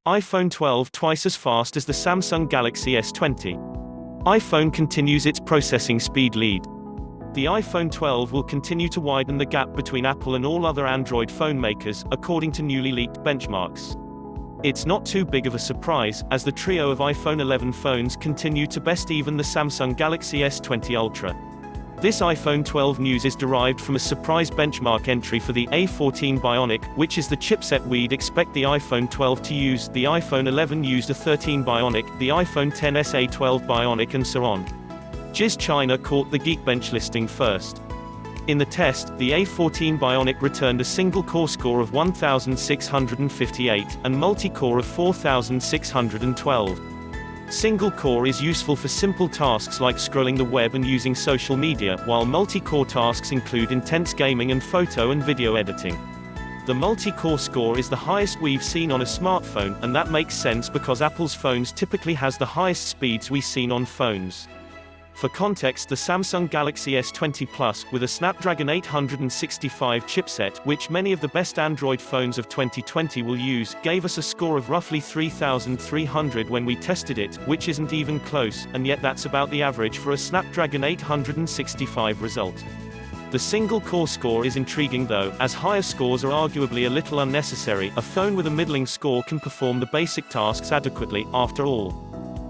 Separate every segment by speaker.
Speaker 1: iPhone 12 twice as fast as the Samsung Galaxy S20. iPhone continues its processing speed lead. The iPhone 12 will continue to widen the gap between Apple and all other Android phone makers, according to newly leaked benchmarks. It's not too big of a surprise, as the trio of iPhone 11 phones continue to best even the Samsung Galaxy S20 Ultra. This iPhone 12 news is derived from a surprise benchmark entry for the A14 Bionic, which is the chipset we'd expect the iPhone 12 to use. The iPhone 11 used a 13 Bionic, the iPhone XS A12 Bionic, and so on. Giz China caught the Geekbench listing first. In the test, the A14 Bionic returned a single-core score of 1,658, and multi-core of 4,612. Single core is useful for simple tasks like scrolling the web and using social media, while multi-core tasks include intense gaming and photo and video editing. The multi-core score is the highest we've seen on a smartphone, and that makes sense because Apple's phones typically has the highest speeds we've seen on phones. For context, the Samsung Galaxy S20 Plus, with a Snapdragon 865 chipset, which many of the best Android phones of 2020 will use, gave us a score of roughly 3,300 when we tested it, which isn't even close, and yet that's about the average for a Snapdragon 865 result. The single-core score is intriguing though, as higher scores are arguably a little unnecessary. A phone with a middling score can perform the basic tasks adequately, after all.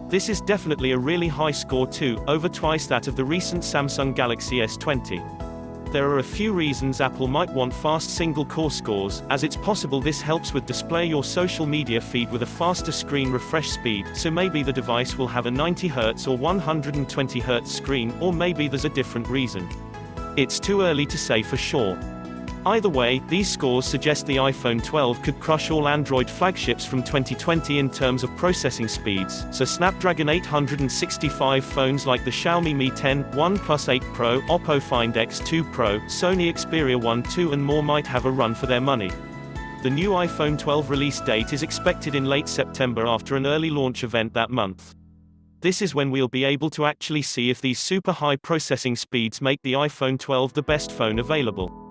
Speaker 1: This is definitely a really high score too, over twice that of the recent Samsung Galaxy S20. There are a few reasons Apple might want fast single-core scores, as it's possible this helps with display your social media feed with a faster screen refresh speed, so maybe the device will have a 90Hz or 120Hz screen, or maybe there's a different reason. It's too early to say for sure. Either way, these scores suggest the iPhone 12 could crush all Android flagships from 2020 in terms of processing speeds, so Snapdragon 865 phones like the Xiaomi Mi 10, OnePlus 8 Pro, Oppo Find X2 Pro, Sony Xperia 1 II and more might have a run for their money. The new iPhone 12 release date is expected in late September after an early launch event that month. This is when we'll be able to actually see if these super high processing speeds make the iPhone 12 the best phone available.